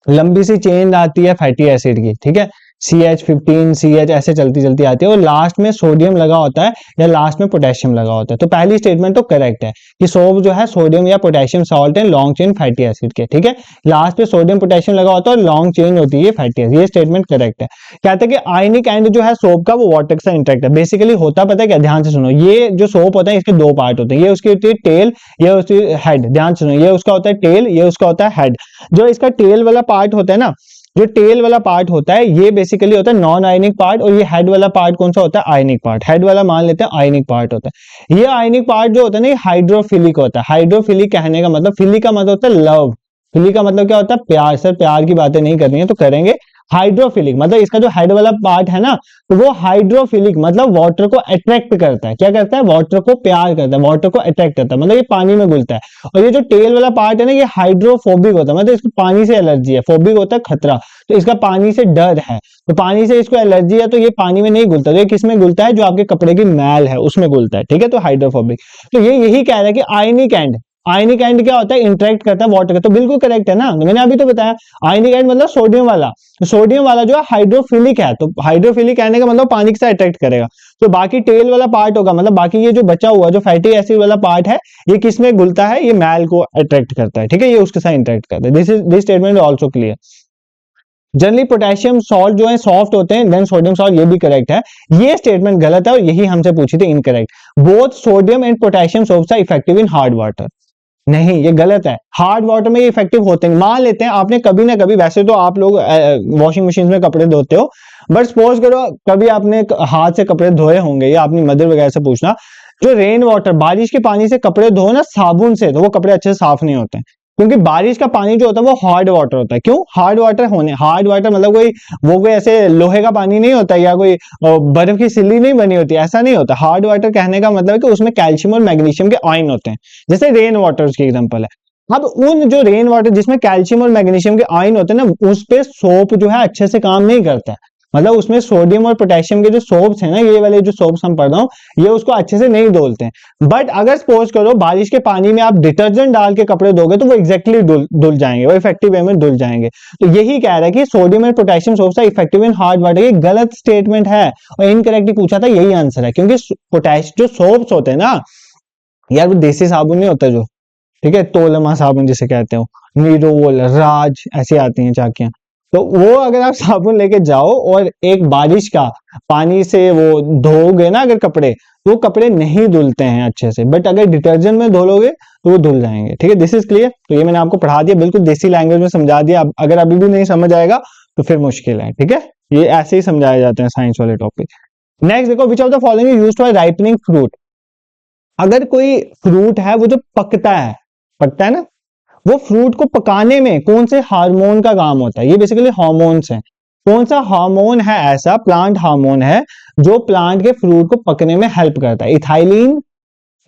लंबी सी चेन आती है फैटी एसिड की, ठीक है, CH15 CH ऐसे चलती चलती आती है और लास्ट में सोडियम लगा होता है या लास्ट में पोटेशियम लगा होता है। तो पहली स्टेटमेंट तो करेक्ट है कि सोप जो है सोडियम या पोटेशियम सॉल्ट है लॉन्ग चेन फैटी एसिड के, ठीक है, लास्ट पे सोडियम पोटेशियम लगा होता है और लॉन्ग चेन होती है फैटी एसिड, ये स्टेटमेंट करेक्ट है। कहते हैं कि आयनिक एंड जो है सोप का वो वाटर के साथ इंटरेक्ट है। बेसिकली होता पता है क्या, ध्यान से सुनो, ये जो सोप होता है इसके 2 पार्ट होते हैं, ये उसकी होती है टेल, ये उसकी हेड, ध्यान से सुनो, ये उसका होता है टेल, ये उसका होता है हेड। जो इसका टेल वाला पार्ट होता है ना, जो टेल वाला पार्ट होता है ये बेसिकली होता है नॉन आयनिक पार्ट, और ये हेड वाला पार्ट कौन सा होता है, आयनिक पार्ट। हेड वाला मान लेते हैं आयनिक पार्ट होता है। ये आयनिक पार्ट जो होता है ना, ये हाइड्रोफिलिक होता है। हाइड्रोफिलिक कहने का मतलब, फिलिक का मतलब होता है लव, फिलिक का मतलब क्या होता है, प्यार। सर प्यार की बातें नहीं करनी है तो करेंगे। हाइड्रोफिलिक मतलब इसका जो हेड वाला पार्ट है ना, तो वो हाइड्रोफिलिक मतलब वाटर को अट्रैक्ट करता है। क्या करता है, वाटर को प्यार करता है, वाटर को अट्रैक्ट करता है, मतलब ये पानी में घुलता है। और ये जो टेल वाला पार्ट है ना, ये हाइड्रोफोबिक होता है, मतलब इसको पानी से एलर्जी है। फोबिक होता है खतरा, तो इसका पानी से डर है, तो पानी से इसको एलर्जी है, तो ये पानी में नहीं घुलता। तो ये किस में घुलता है, जो आपके कपड़े की मैल है उसमें घुलता है, ठीक है, तो हाइड्रोफोबिक। तो ये यही कह रहा है कि आयनिक एंड, आयनिक एंड क्या होता है, इंटरेक्ट करता है वाटर का, तो बिल्कुल करेक्ट है ना, तो मैंने अभी तो बताया। आयनिक एंड मतलब सोडियम वाला, तो सोडियम वाला जो है हाइड्रोफिलिक है, तो हाइड्रोफिलिक कहने का मतलब पानी के साथ अट्रैक्ट करेगा। तो बाकी टेल वाला पार्ट होगा, मतलब बाकी ये जो बचा हुआ जो फैटी एसिड वाला पार्ट है, ये किस में घुलता है, ये मैल को अट्रैक्ट करता है, ठीक है, ये उसके साथ इंटरेक्ट करता है। This statement also clear. Generally potassium salt जो है सॉफ्ट होते हैं, देन सोडियम सॉल्ट, ये भी करेक्ट है। ये स्टेटमेंट गलत है और यही हमसे पूछी थी incorrect. Both sodium and potassium soaps are effective in hard water, नहीं ये गलत है। हार्ड वाटर में ये इफेक्टिव होते हैं। मान लेते हैं आपने कभी ना कभी, वैसे तो आप लोग वॉशिंग मशीन में कपड़े धोते हो, बट सपोज करो कभी आपने हाथ से कपड़े धोए होंगे या अपनी मदर वगैरह से पूछना, जो रेन वाटर बारिश के पानी से कपड़े धो ना साबुन से, तो वो कपड़े अच्छे से साफ नहीं होते हैं, क्योंकि बारिश का पानी जो होता है वो हार्ड वाटर होता है। क्यों हार्ड वाटर होने, हार्ड वाटर मतलब कोई ऐसे लोहे का पानी नहीं होता या कोई बर्फ की सिल्ली नहीं बनी होती, ऐसा नहीं होता। हार्ड वाटर कहने का मतलब है कि उसमें कैल्शियम और मैग्नीशियम के आयन होते हैं, जैसे रेन वाटर की एग्जांपल है। अब उन जो रेन वाटर जिसमें कैल्शियम और मैग्नीशियम के आयन होते हैं ना, उस पे सोप जो है अच्छे से काम नहीं करता है, मतलब उसमें सोडियम और पोटेशियम के जो सोप्स हैं ना, ये वाले जो सोप्स हम पढ़ रहा हूँ, ये उसको अच्छे से नहीं धुलते हैं। बट अगर सपोज करो बारिश के पानी में आप डिटर्जेंट डाल के कपड़े धोगे तो वो एग्जैक्टली धुल जाएंगे, वो इफेक्टिव वे में धुल जाएंगे। तो यही कह रहा है कि sodium and potassium soaps are effective in hard water, ये गलत स्टेटमेंट है और इनकरेक्टली पूछा था, यही आंसर है। क्योंकि पोटेश जो सोप्स होते हैं ना यार, वो देसी साबुन नहीं होता जो, ठीक है, तोलमा साबुन जिसे कहते हो, निरोल, राज, ऐसी आती हैं चाकियां, तो वो अगर आप साबुन लेके जाओ और एक बारिश का पानी से वो धोगे ना अगर कपड़े, तो वो कपड़े नहीं धुलते हैं अच्छे से। बट अगर डिटर्जेंट में धो लोगे तो वो धुल जाएंगे। ठीक है, दिस इज क्लियर। तो ये मैंने आपको पढ़ा दिया, बिल्कुल देसी लैंग्वेज में समझा दिया। अगर अभी भी नहीं समझ आएगा तो फिर मुश्किल है। ठीक है, ये ऐसे ही समझाए जाते हैं साइंस वाले टॉपिक। नेक्स्ट देखो, विच of the following is used for ripening fruit. अगर कोई फ्रूट है वो जो पकता है ना, वो फ्रूट को पकाने में कौन से हार्मोन का काम होता है? ये बेसिकली हार्मोन्स हैं। कौन सा हार्मोन है ऐसा, प्लांट हार्मोन है, जो प्लांट के फ्रूट को पकने में हेल्प करता है? इथाइलिन,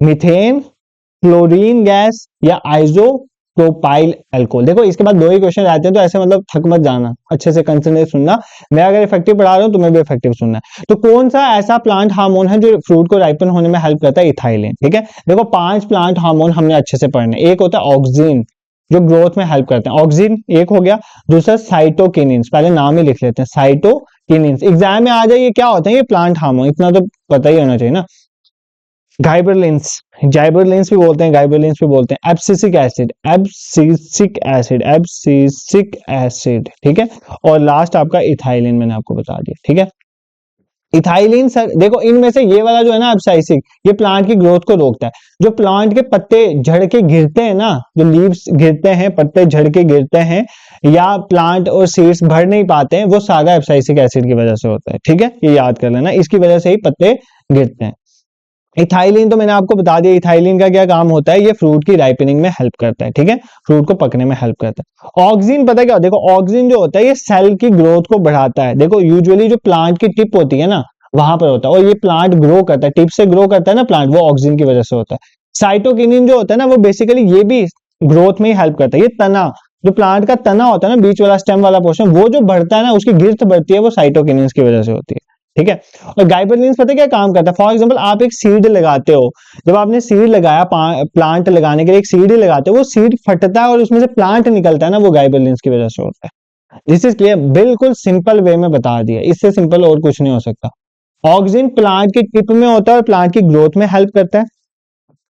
मीथेन, क्लोरीन गैस या आइसोप्रोपाइल अल्कोहल। देखो इसके बाद दो ही क्वेश्चन आते हैं, तो ऐसे मतलब थक मत जाना, अच्छे से कंसंट्रेट सुनना। मैं अगर इफेक्टिव पढ़ा रहा हूं तुम्हें भी इफेक्टिव सुनना है। तो कौन सा ऐसा प्लांट हार्मोन है जो फ्रूट को राइपन होने में हेल्प करता है? इथाइलिन। ठीक है, देखो 5 प्लांट हार्मोन हमने अच्छे से पढ़ने। एक होता है ऑक्सिन, जो ग्रोथ में हेल्प करते हैं, ऑक्सिन एक हो गया। दूसरा साइटोकिनिन्स, पहले नाम ही लिख लेते हैं, साइटोकिनिन्स। एग्जाम में आ जाए ये क्या होता है, ये प्लांट हार्मोन, इतना तो पता ही होना चाहिए ना। गाइबरलिंस, जाइबरलिंस भी बोलते हैं, गाइबरलिंस भी बोलते हैं। Abscisic acid, abscisic acid, abscisic acid. ठीक है, और लास्ट आपका इथाइलिन मैंने आपको बता दिया। ठीक है, इथाइलिन सर देखो इनमें से ये वाला जो है ना एब्साइसिक, ये प्लांट की ग्रोथ को रोकता है। जो प्लांट के पत्ते झड़ के गिरते हैं ना, जो लीव्स गिरते हैं, पत्ते झड़ के गिरते हैं, या प्लांट और सीड्स भर नहीं पाते हैं, वो सारा एब्साइसिक एसिड की वजह से होता है। ठीक है, ये याद कर लेना, इसकी वजह से ही पत्ते गिरते हैं। इथाइलिन तो मैंने आपको बता दिया, इथाइलिन का क्या काम होता है, ये फ्रूट की राइपनिंग में हेल्प करता है। ठीक है, फ्रूट को पकने में हेल्प करता है। ऑक्सिन पता है क्या, देखो ऑक्सिन जो होता है ये सेल की ग्रोथ को बढ़ाता है। देखो यूजुअली जो प्लांट की टिप होती है ना, वहां पर होता है, और ये प्लांट ग्रो करता है, टिप से ग्रो करता है ना प्लांट, वो ऑक्सिन की वजह से होता है। साइटोकिनिन जो होता है ना, वो बेसिकली ये भी ग्रोथ में ही हेल्प करता है। ये तना, जो प्लांट का तना होता है ना, बीच वाला स्टेम वाला पोर्शन, वो जो बढ़ता है ना, उसकी गिर्थ बढ़ती है, वो साइटोकिनिन की वजह से होती है। ठीक है, और गाइबरलिन्स पता है क्या काम करता है? फॉर एग्जांपल आप एक सीड लगाते हो, जब आपने सीड लगाया, प्लांट लगाने के लिए एक सीड ही लगाते हो, वो सीड फटता है और उसमें से प्लांट निकलता है ना, वो गाइबरलिन्स की वजह से होता है। दिस इज क्लियर, बिल्कुल सिंपल वे में बता दिया, इससे सिंपल और कुछ नहीं हो सकता। ऑक्सिन प्लांट की टिप में होता है और प्लांट की ग्रोथ में हेल्प करता है।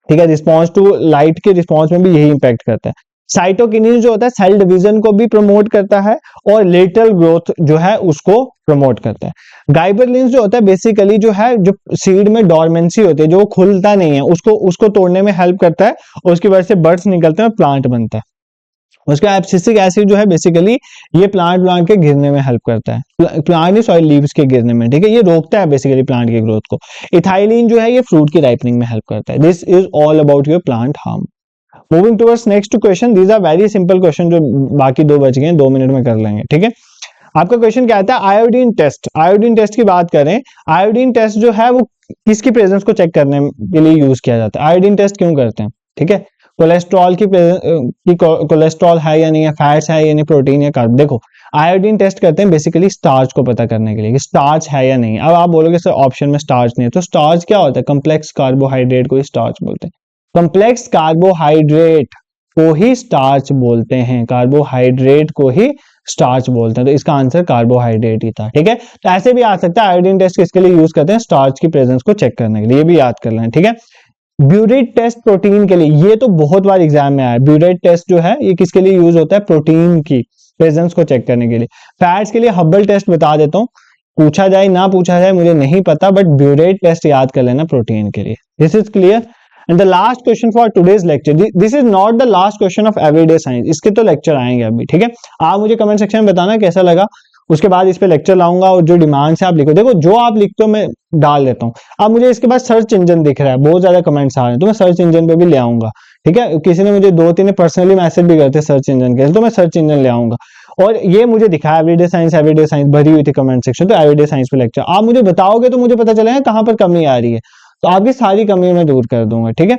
ठीक है, रिस्पॉन्स टू लाइट के रिस्पॉन्स में भी यही इंपैक्ट करता है। साइटोकिनिन जो होता है सेल डिवीजन को भी प्रमोट करता है और लेटरल ग्रोथ जो है उसको प्रमोट करता है। गाइबरलिन्स जो होता है बेसिकली जो है, जो सीड में डॉर्मेंसी होती है, जो खुलता नहीं है, उसको तोड़ने में हेल्प करता है, और उसकी वजह से बर्ड्स निकलते हैं और प्लांट बनता है। उसका एब्सिसिक एसिड जो है बेसिकली ये प्लांट के गिरने में हेल्प करता है, प्लांट नहीं सॉरी लीव्स के गिरने में। ठीक है, ये रोकता है बेसिकली प्लांट की ग्रोथ को। इथाइलिन जो है ये फ्रूट की राइपनिंग में हेल्प करता है। This is all about your plant harm. Moving towards next question, these are very simple question, जो बाकी 2 बच गए, 2 मिनट में कर लेंगे। ठीक है, आपका क्वेश्चन क्या आता है? Iodine test. आयोडीन टेस्ट की बात करें, आयोडीन टेस्ट जो है वो किसकी प्रेजेंस को चेक करने के लिए यूज किया जाता है? आयोडीन टेस्ट क्यों करते हैं? ठीक है, कोलेस्ट्रॉल की कोलेस्ट्रॉल है या नहीं है, फैट्स है या नहीं, प्रोटीन या कार्ब। देखो आयोडीन टेस्ट करते हैं बेसिकली स्टार्च को पता करने के लिए कि स्टार्च है या नहीं। अब आप बोलोगे सर ऑप्शन में स्टार्च नहीं है, तो स्टार्च क्या होता है? कम्प्लेक्स कार्बोहाइड्रेट को ही स्टार्च बोलते हैं। कम्प्लेक्स कार्बोहाइड्रेट को ही स्टार्च बोलते हैं, कार्बोहाइड्रेट को ही स्टार्च बोलते हैं। तो इसका आंसर कार्बोहाइड्रेट ही था। ठीक है, तो ऐसे भी आ सकता है आयोडीन टेस्ट किसके लिए यूज करते हैं? स्टार्च की प्रेजेंस को चेक करने के लिए, ये भी याद कर लें। ठीक है, ब्यूरेट टेस्ट प्रोटीन के लिए, ये तो बहुत बार एग्जाम में आया है। ब्यूरेट टेस्ट जो है ये किसके लिए यूज होता है? प्रोटीन की प्रेजेंस को चेक करने के लिए। फैट्स के लिए हब्बल टेस्ट बता देता हूँ, पूछा जाए ना पूछा जाए मुझे नहीं पता, बट ब्यूरेट टेस्ट याद कर लेना प्रोटीन के लिए। This is clear. And the last question for today's lecture, this is not the last question of everyday science, इसके तो लेक्चर आएंगे अभी, ठीक है। आप मुझे कमेंट सेक्शन में बताना कैसा लगा, उसके बाद इस पे लेक्चर लाऊंगा और जो डिमांड से आप लिखो, देखो जो आप लिखते हो मैं डाल देता हूँ। अब मुझे इसके बाद सर्च इंजन दिख रहा है, बहुत ज्यादा कमेंट्स आ रहे हैं, तो मैं सर्च इंजन पे भी ले आऊंगा, ठीक है। किसी ने मुझे 2-3 पर्सनली मैसेज भी करते सर्च इंजन के, तो मैं सर्च इंजन ले आऊंगा। और ये मुझे दिखा एवरीडे साइंस भरी हुई थी कमेंट सेक्शन, तो एवरीडे साइंस पे लेक्चर आप मुझे बताओगे तो मुझे पता चलेगा कहां पर कमी आ रही है, तो आपकी सारी कमी मैं दूर कर दूंगा, ठीक है।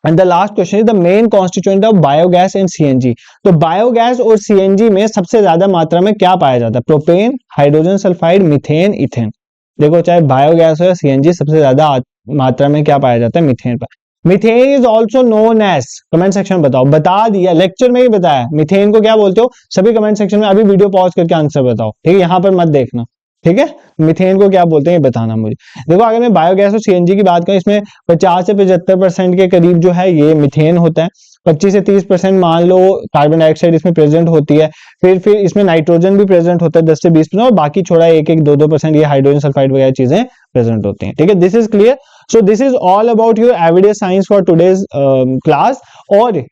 And the last question is the main constituent of biogas and CNG. तो बायोगैस और सीएनजी में सबसे ज्यादा मात्रा में क्या पाया जाता है? Propane, hydrogen sulphide, methane, ethane. देखो चाहे बायोगैस हो या सीएनजी, सबसे ज्यादा मात्रा में क्या पाया जाता है? मीथेन पर। Methane is also known as, comment section में बताओ, बता दिया लेक्चर में ही बताया, मीथेन को क्या बोलते हो सभी कमेंट सेक्शन में, अभी वीडियो पॉज करके आंसर बताओ, ठीक है, यहां पर मत देखना, ठीक है। मीथेन को क्या बोलते हैं ये बताना मुझे। देखो अगर मैं बायोगैस और सीएनजी की बात करूं, इसमें 50 से 75% के करीब जो है ये मीथेन होता है, 25 से 30% मान लो कार्बन डाइऑक्साइड इसमें प्रेजेंट होती है, फिर इसमें नाइट्रोजन भी प्रेजेंट होता है 10 से 20%, और बाकी छोड़ा 1-2% ये हाइड्रोजन सल्फाइड वगैरह चीजें प्रेजेंट होती हैं, ठीक है। This is clear. So this is all about your everyday science for today's class. और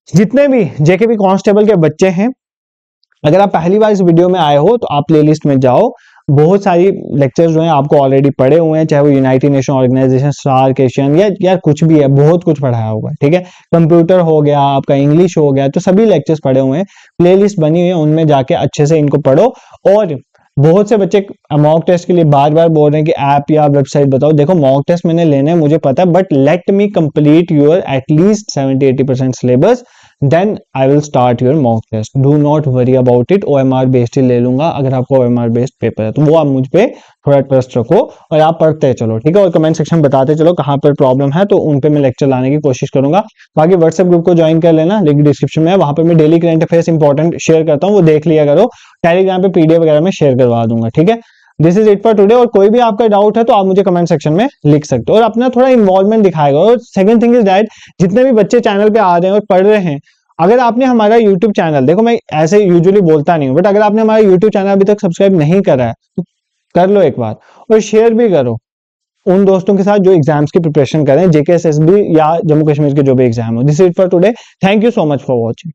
जितने भी जेकेपी कांस्टेबल के बच्चे हैं, अगर आप पहली बार इस वीडियो में आए हो तो आप प्लेलिस्ट में जाओ, बहुत सारी लेक्चर्स जो हैं आपको ऑलरेडी पढ़े हुए हैं, चाहे वो United Nation organisation, SAARC, Asian या कुछ भी है, बहुत कुछ पढ़ाया हुआ है, ठीक है। कंप्यूटर हो गया, आपका इंग्लिश हो गया, तो सभी लेक्चर्स पढ़े हुए हैं, प्लेलिस्ट बनी हुई है, उनमें जाके अच्छे से इनको पढ़ो। और बहुत से बच्चे मॉक टेस्ट के लिए बार बार बोल रहे हैं कि ऐप या वेबसाइट बताओ। देखो मॉक टेस्ट मैंने लेने हैं मुझे पता है, but let me complete your at least 70-80% syllabus, then I will start your mock test. Do not worry about it, OMR based ही ले लूंगा अगर आपको OMR बेस्ड पेपर है, तो वो आप मुझ पे थोड़ा ट्रस्ट रखो और आप पढ़ते चलो, ठीक है। और कमेंट सेक्शन बताते चलो कहां पर प्रॉब्लम है, तो उन पे मैं लेक्चर लाने की कोशिश करूंगा। बाकी व्हाट्सएप ग्रुप को ज्वाइन कर लेना, लिंक डिस्क्रिप्शन में है, वहां पर मैं daily current affairs important share करता हूँ, वो देख लिया करो। टेलीग्राम पे PDF वगैरह में शेयर करवा दूंगा, ठीक है। This is it for today. और कोई भी आपका डाउट है तो आप मुझे कमेंट सेक्शन में लिख सकते हो और अपना थोड़ा इन्वॉल्वमेंट दिखाएगा। और सेकंड थिंग इज दैट, जितने भी बच्चे चैनल पे आ रहे हैं और पढ़ रहे हैं, अगर आपने हमारा YouTube चैनल, देखो मैं ऐसे यूजुअली बोलता नहीं हूं, बट अगर आपने हमारा YouTube चैनल अभी तक सब्सक्राइब नहीं करा है तो कर लो एक बार, और शेयर भी करो उन दोस्तों के साथ जो एग्जाम्स की प्रिपरेशन करें, JK SSB या जम्मू कश्मीर के जो भी एग्जाम हो। This is it for today, thank you so much for watching.